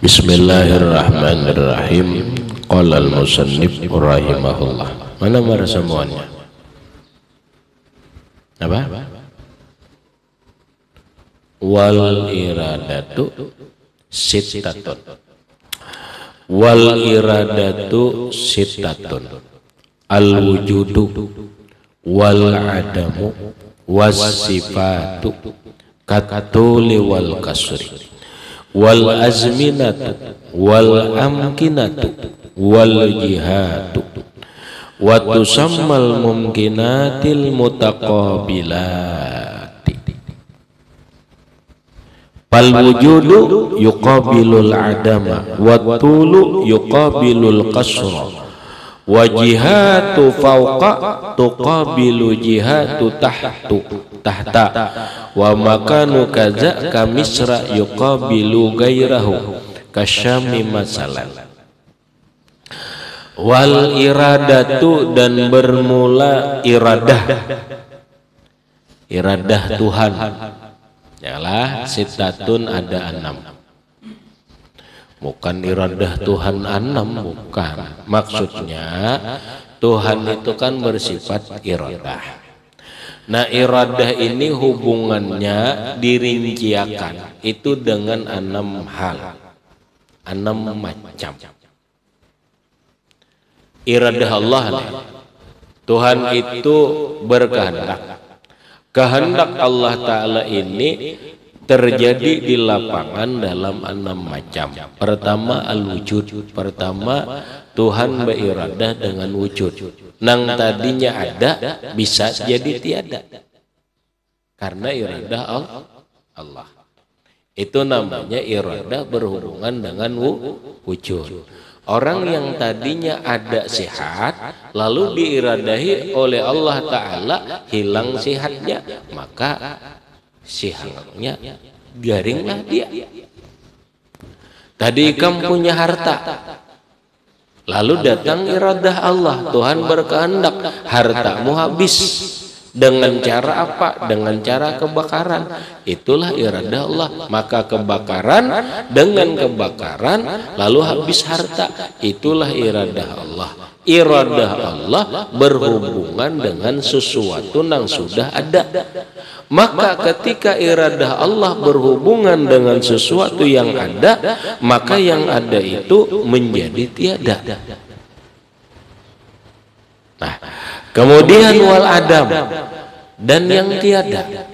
Bismillahirrahmanirrahim. Qala al-musannif rahimahullah. Mana semuanya? Apa? Wal iradatu sittatun. Wal iradatu sittatun. Al-wujudu wal adamu was sifatu katuli wal kasri wal azminatu wal amkinatu wal jihadu wa tusammal mumkinatil mutaqabilati. Fal wujudu yuqabilul adama wa tulu yuqabilul qasra wa jihatu fawqa tuqabilu jihatu tahta wa makanu kaza kamisra yuqabilu gairahu kasyami masalan. Wal iradatu, dan bermula iradah Tuhan yalah sittatun, ada 6. Bukan iradah Tuhan 6, bukan. Maksudnya Tuhan itu kan bersifat iradah. Nah, iradah ini hubungannya dirinciakan itu dengan 6 hal, 6 macam. Iradah Allah nih, Tuhan itu berkehendak. Kehendak Allah Ta'ala ini terjadi di lapangan dalam 6 macam. Pertama al-wujud, pertama Tuhan beriradah dengan wujud. Nang tadinya ada bisa jadi tiada karena iradah Allah. Itu namanya iradah berhubungan dengan wujud. Orang yang tadinya ada sehat lalu diiradahi oleh Allah Ta'ala hilang sehatnya, maka sihangnya garinglah dia. Tadi kamu punya harta, lalu datang iradah Allah, Tuhan berkehendak hartamu habis. Dengan cara apa? Dengan cara kebakaran. Itulah iradah Allah. Maka kebakaran, dengan kebakaran lalu habis harta. Itulah iradah Allah. Iradah Allah berhubungan dengan sesuatu yang sudah ada. Maka ketika iradah Allah berhubungan dengan sesuatu yang ada, maka yang ada itu menjadi tiada. Nah, kemudian wal adam, dan yang tiada.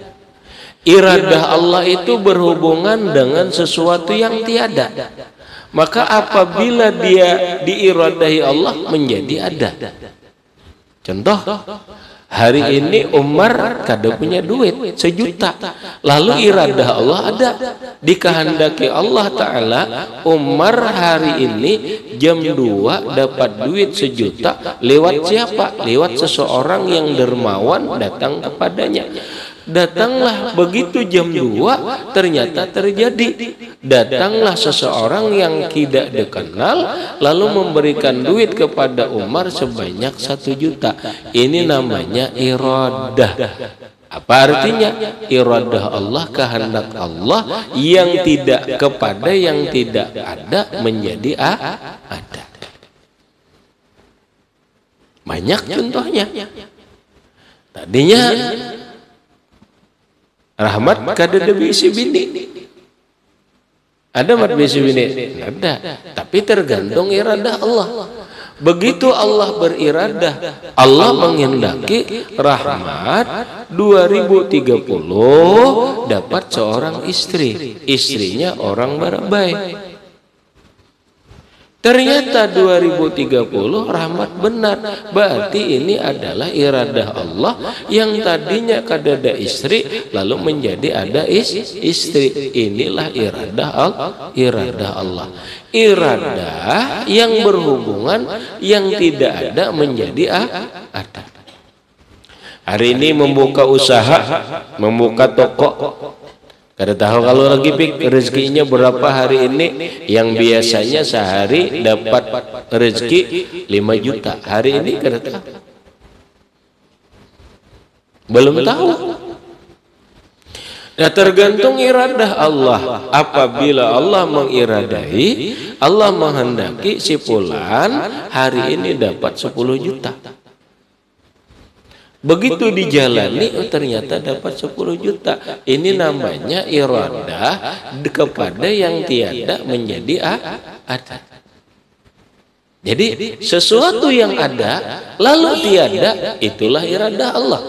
Iradah Allah itu berhubungan dengan sesuatu yang tiada. Maka apabila dia diiradahi Allah menjadi ada. Contoh, hari ini Umar kada punya duit 1 juta. Lalu iradah Allah ada. Dikehendaki Allah Ta'ala Umar hari ini jam 2 dapat duit 1 juta. Lewat siapa? Lewat seseorang yang dermawan datang kepadanya. Datanglah begitu jam 2 ternyata terjadi. Datanglah seseorang yang tidak dikenal lalu memberikan duit kepada Umar sebanyak 1 juta. Ini namanya iradah. Apa artinya? Iradah Allah, kehendak Allah yang tidak kepada yang tidak ada menjadi ada. Banyak contohnya. Tadinya Rahmat kada ada bisi bini. Ada mat bisi bini? Ada. Tapi tergantung iradah Allah. Begitu Allah beriradah, Allah menghendaki Rahmat 2030 dapat seorang istri. Istrinya orang barabai. Ternyata 2030 Rahmat benar. Berarti ini adalah iradah Allah yang tadinya kada ada istri lalu menjadi ada istri. Inilah iradah Allah. Iradah yang berhubungan yang tidak ada menjadi ada. Hari ini membuka usaha, membuka toko. Kada tahu kalau lagi rezekinya berapa hari ini. Yang biasanya sehari dapat rezeki 5 juta. Hari ini kada tahu. Belum tahu. Nah, tergantung iradah Allah. Apabila Allah mengiradai, Allah menghendaki si fulan hari ini dapat 10 juta. Begitu dijalani, oh ternyata dapat 10 juta. Ini namanya iradah kepada yang tiada menjadi ada. Jadi sesuatu yang ada lalu tiada, itulah iradah Allah.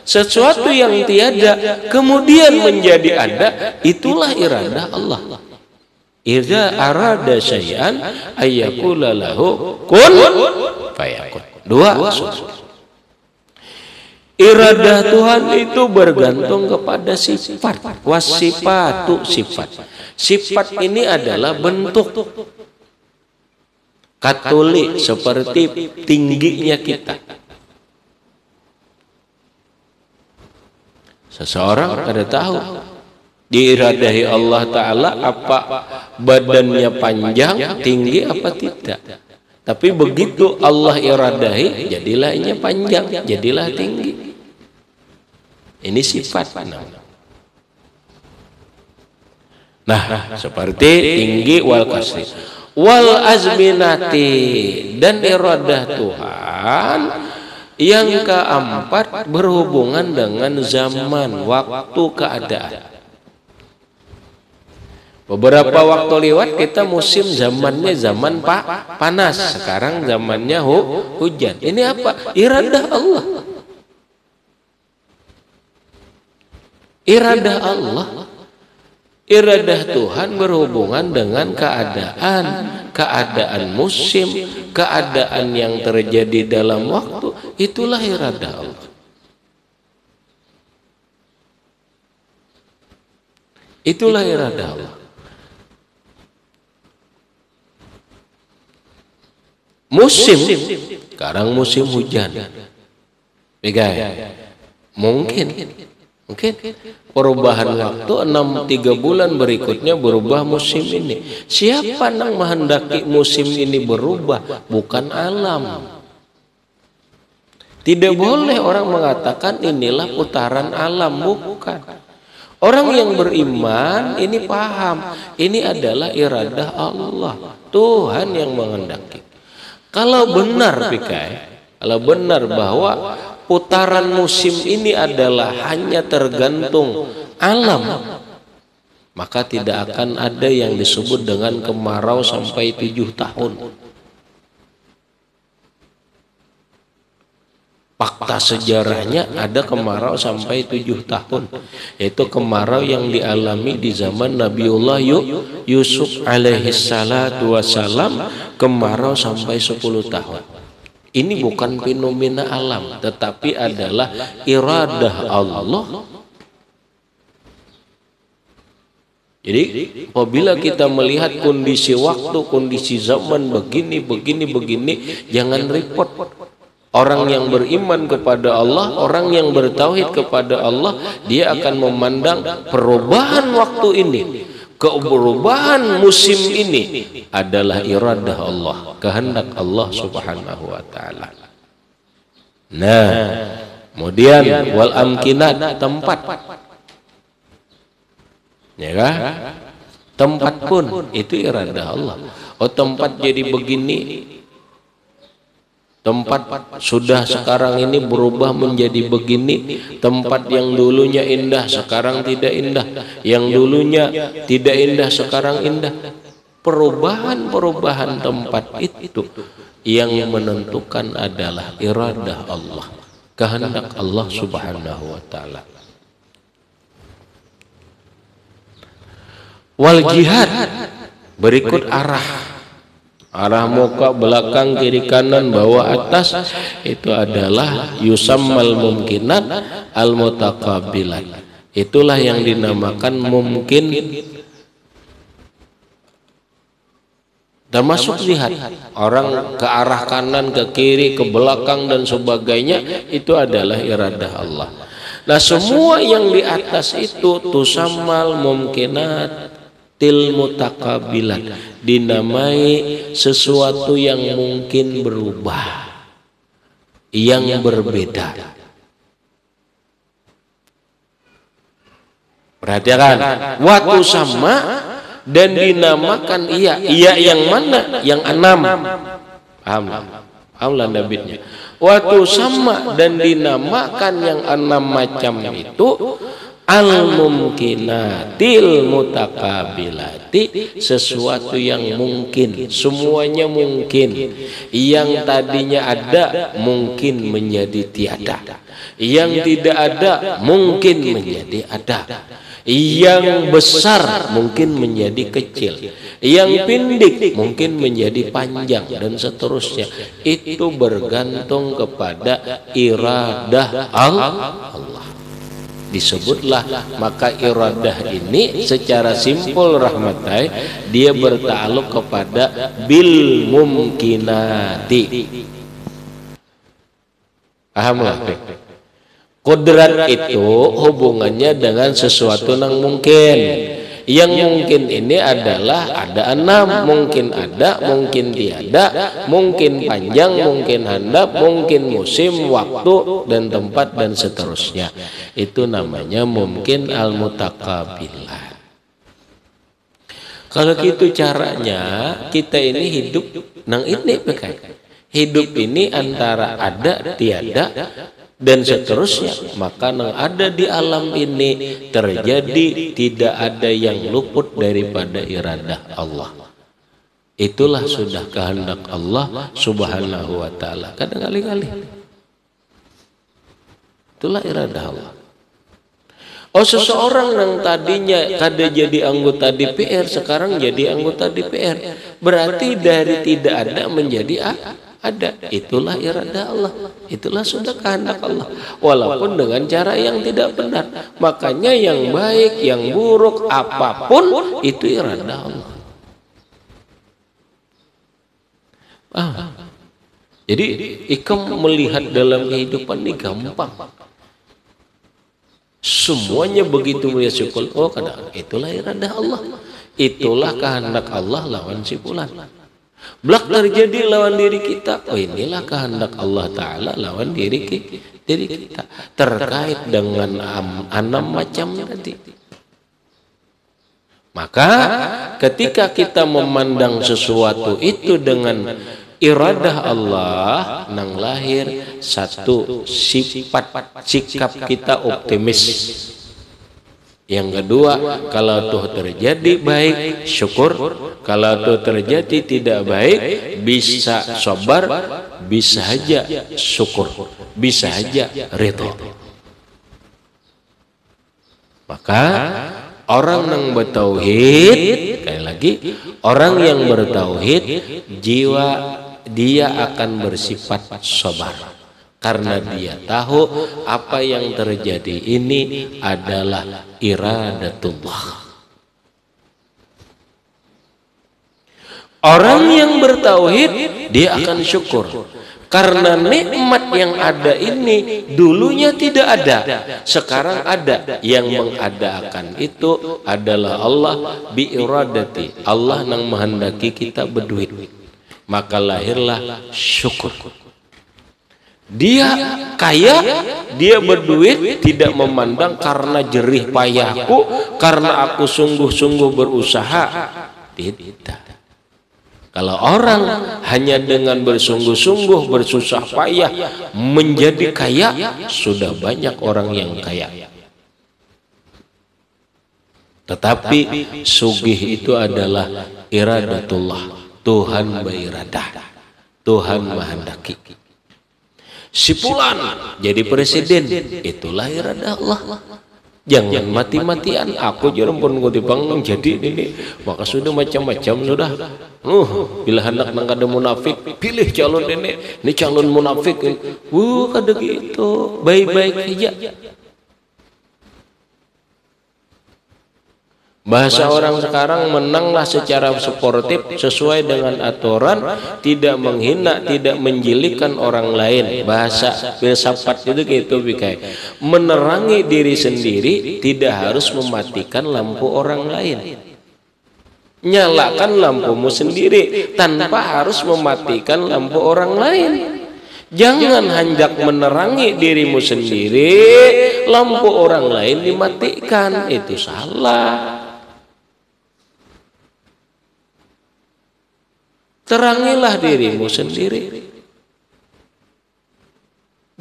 Sesuatu yang tiada kemudian menjadi ada, itulah iradah Allah. Idza arada syai'an ayyaqula lahu kun fayakun. Dua unsur. Iradah Tuhan itu bergantung kepada sifat. Wasifatu sifat. Sifat ini adalah bentuk. Katolik seperti tingginya kita. Seseorang ada tahu diiradahi Allah Ta'ala apa badannya panjang, tinggi apa tidak. Tapi begitu Allah iradahi, jadilah ini panjang, jadilah tinggi. Ini sifat. Nah, seperti tinggi wal kasri. Wal azminati, dan iradah Tuhan yang keempat berhubungan dengan zaman, waktu, keadaan. Beberapa waktu lewat kita musim zamannya zaman panas, sekarang zamannya hujan. Ini apa? Iradah Allah. Iradah Allah. Iradah Tuhan berhubungan dengan keadaan musim, keadaan yang terjadi dalam waktu. Itulah iradah Allah. Itulah iradah Allah. Musim, sekarang musim hujan. Mungkin perubahan waktu 3 bulan berikutnya berubah musim ini. Siapa yang menghendaki musim ini berubah? Bukan alam. Tidak boleh orang mengatakan inilah putaran alam, bukan. Orang yang beriman ini paham, ini adalah iradah Allah, Tuhan yang menghendaki. Kalau benar kalau benar bahwa putaran musim ini adalah hanya tergantung alam, maka tidak akan ada yang disebut dengan kemarau sampai 7 tahun. Fakta sejarahnya ada kemarau sampai 7 tahun, yaitu kemarau yang dialami di zaman Nabiullah Yusuf alaihi salatu wassalam, kemarau sampai 10 tahun. Ini bukan fenomena alam, tetapi adalah iradah Allah. Jadi apabila kita melihat kondisi waktu, kondisi zaman begini, jangan repot. Orang yang beriman kepada Allah, orang yang bertauhid kepada Allah, dia akan memandang perubahan waktu ini, perubahan musim ini adalah iradah Allah, kehendak Allah Subhanahu wa taala. Nah, kemudian wal amkinat, tempat. Ya kan? Tempat pun itu iradah Allah. Oh, tempat jadi begini. Tempat sudah sekarang ini berubah menjadi begini. Tempat yang dulunya indah sekarang tidak indah. Yang dulunya tidak indah sekarang indah. Perubahan tempat itu yang menentukan adalah iradah Allah, kehendak Allah Subhanahu wa taala. Wal jihad, berikut arah muka, belakang, kiri, kanan, bawah, atas, itu adalah yusammal mumkinat al mutaqabilat. Itulah yang dinamakan mungkin, termasuk lihat orang ke arah kanan, ke kiri, ke belakang dan sebagainya, itu adalah iradah Allah. Nah, semua yang di atas itu tusammal mumkinat til mutaqabilat, dinamai sesuatu yang mungkin berubah, yang berbeda. Perhatikan, waktu sama dan dinamakan iya. Iya yang mana? Yang enam. Pahamlah nabitnya. Waktu sama dan dinamakan yang enam macam itu al-mumkinatil mutakabilati, sesuatu yang mungkin, semuanya mungkin. Yang tadinya ada mungkin menjadi tiada, yang tidak ada mungkin menjadi ada, yang besar mungkin menjadi kecil, yang pendek mungkin menjadi panjang, dan seterusnya. Itu bergantung kepada iradah Allah. Disebutlah maka iradah ini secara simpul rahmatai, dia bertakluk kepada bil mumkinati. Pahamlah? Kodrat itu hubungannya dengan sesuatu yang mungkin. Yang mungkin ini adalah ada enam, mungkin ada, mungkin tiada, mungkin panjang, mungkin handap, mungkin musim, waktu, dan tempat, dan seterusnya. Itu namanya mungkin al-mutakabilat. Kalau gitu caranya kita ini hidup nang ini pakai. Hidup ini antara ada, tiada, dan seterusnya. Maka yang ada di alam ini terjadi, tidak ada yang luput daripada iradah Allah. Itulah sudah kehendak Allah subhanahu wa ta'ala. Kadang-kali itulah iradah Allah. Oh, seseorang yang tadinya kada jadi anggota DPR sekarang jadi anggota DPR, berarti dari tidak ada menjadi ada. Itulah iradah Allah. Itulah sudah kehendak Allah. Walaupun dengan cara yang tidak benar. Makanya yang baik, yang buruk, apapun itu iradah Allah. Jadi ikam melihat dalam kehidupan ini gampang. Semuanya begitu melihat syukur. Oh, kadang itulah iradah Allah. Itulah kehendak Allah lawan si fulan. Belak terjadi lawan diri kita. Oh, inilah kehendak Allah Ta'ala lawan diri kita. Terkait dengan enam macam tadi. Maka ketika kita memandang sesuatu itu dengan iradah Allah, nang lahir satu sifat sikap kita optimis. Yang kedua, kalau tuh terjadi baik, syukur. Kalau tuh terjadi tidak baik, bisa sabar, bisa aja syukur, bisa aja ridho. Maka orang yang bertauhid, sekali lagi, orang yang bertauhid, jiwa dia akan bersifat sabar. Karena dia tahu apa yang terjadi ini adalah iradatullah. Orang yang bertauhid dia akan syukur. Karena nikmat yang ada ini dulunya tidak ada, sekarang ada. Yang mengadakan itu adalah Allah bi iradati. Allah yang menghendaki kita berduit. Maka lahirlah syukur. Dia kaya, dia berduit, tidak memandang karena jerih payahku, karena aku sungguh-sungguh berusaha. Tidak. Kalau orang hanya dengan bersungguh-sungguh, bersusah payah menjadi kaya, sudah banyak orang yang kaya. Tetapi sugih itu adalah iradatullah. Tuhan beriradah, Tuhan menghendaki. Si fulan jadi presiden, itulah iradah Allah. Jangan mati-matian. Aku jarang pun gue dibangun jadi ini. Maka sudah macam-macam sudah. Bila hendak nang kada munafik, pilih calon ini calon munafik. Kada gitu. Baik-baik aja. Bahasa orang sekarang menanglah secara sportif sesuai dengan aturan, tidak menghina, tidak menjilikan orang lain. Bahasa filsafat itu gitu bikai. Menerangi diri sendiri, tidak harus mematikan lampu orang lain. Nyalakan lampumu sendiri tanpa harus mematikan lampu orang lain. Jangan hendak menerangi dirimu sendiri, lampu orang lain dimatikan. Itu salah. Terangilah dirimu sendiri.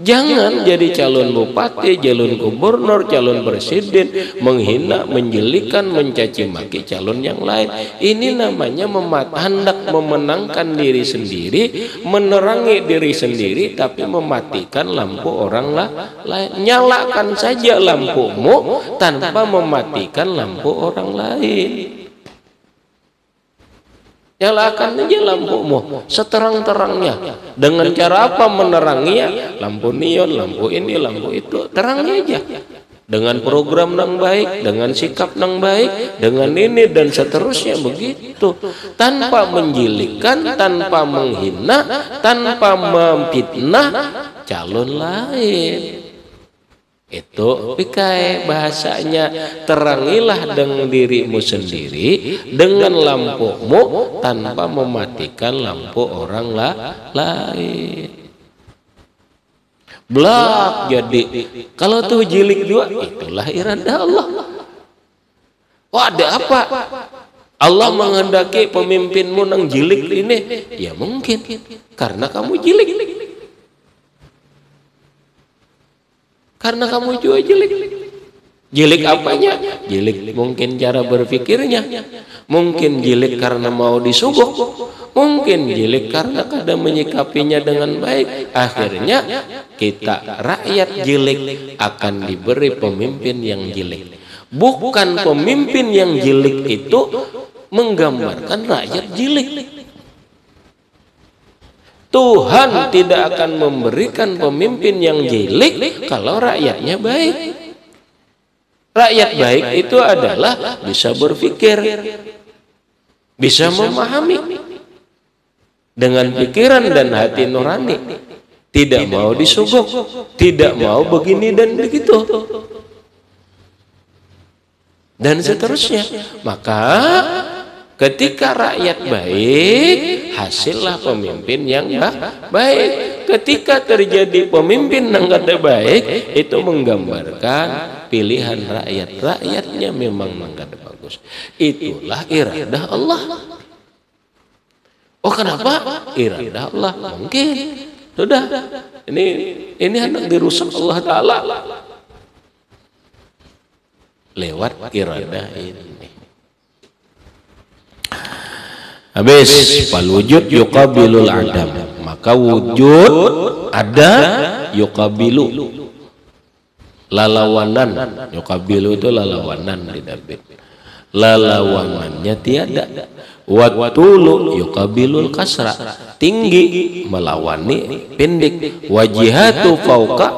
Jangan jadi calon bupati, calon gubernur, calon presiden, menghina, menjelikan, mencaci maki calon yang lain. Ini namanya hendak memenangkan diri sendiri, menerangi diri sendiri, tapi mematikan lampu orang lain. Nyalakan saja lampumu tanpa mematikan lampu orang lain. Nyalakan aja lampumu seterang-terangnya. Dengan cara apa meneranginya? Lampu neon, lampu ini, lampu itu. Terangi aja. Dengan program yang baik, dengan sikap yang baik, dengan ini dan seterusnya begitu. Tanpa menjilikkan, tanpa menghina, tanpa memfitnah calon lain. Itu pikai bahasanya, terangilah dengan dirimu sendiri dengan lampumu tanpa mematikan lampu orang lain. Blak jadi kalau tuh jilik dua, itulah iradah Allah. Oh, ada apa? Allah menghendaki pemimpinmu nang jilik ini, ya mungkin karena kamu jilik. Karena kamu juga jilik. Jilik apanya? Jilik mungkin cara berpikirnya. Mungkin jilik karena mau disuguh. Mungkin jilik karena kadang menyikapinya dengan baik. Akhirnya kita rakyat jilik akan diberi pemimpin yang jilik. Bukan pemimpin yang jilik itu menggambarkan rakyat jilik. Tuhan tidak akan memberikan pemimpin yang jilik kalau rakyatnya baik. Rakyat baik itu adalah bisa berpikir, bisa memahami dengan pikiran dan hati nurani, tidak mau disuguh, tidak mau begini dan begitu, dan seterusnya. Maka ketika rakyat baik, hasillah pemimpin yang baik. Ketika terjadi pemimpin yang tidak baik, itu menggambarkan pilihan rakyat. Rakyatnya memang tidak bagus. Itulah iradah Allah. Oh, kenapa? Iradah Allah. Mungkin sudah. Ini hendak dirusak Allah Ta'ala lewat iradah ini. Habis fal wujud yuqabilul adam, maka wujud ada yuqabilu lalawanan. Yuqabilu itu lalawanan tidak, lalawanannya tiada. Watulu yuqabilul kasra, tinggi melawani pendek. Wajihatu fauqa,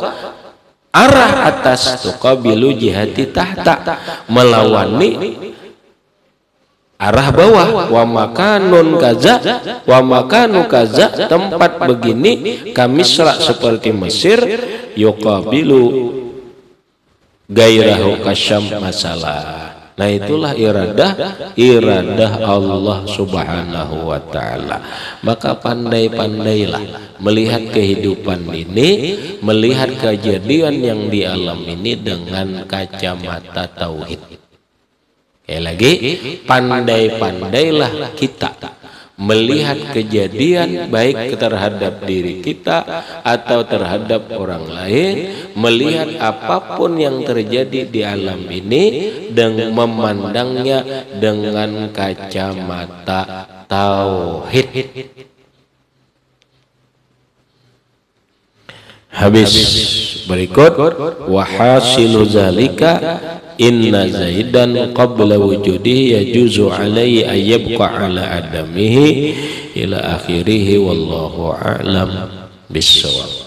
arah atas, tuqabilu jihati tahta, melawani arah bawah. Wa makanun kaza, wa makanu kaza, tempat begini kamisra seperti Mesir. Yuqabilu gairahu kasyam masalah. Nah, itulah iradah Allah Subhanahu wa Ta'ala. Maka pandai-pandailah melihat kehidupan ini, melihat kejadian yang di alam ini dengan kacamata tauhid. Lagi, pandai-pandailah kita melihat kejadian baik terhadap diri kita atau terhadap orang lain, melihat apapun yang terjadi di alam ini dan memandangnya dengan kacamata tauhid. Habis berikut wahasilu zalika inna zaidan qabla wujudihi yajuzu alaihi ayyabqa ala adamihi ila akhirih wallahu a'lam bissawab.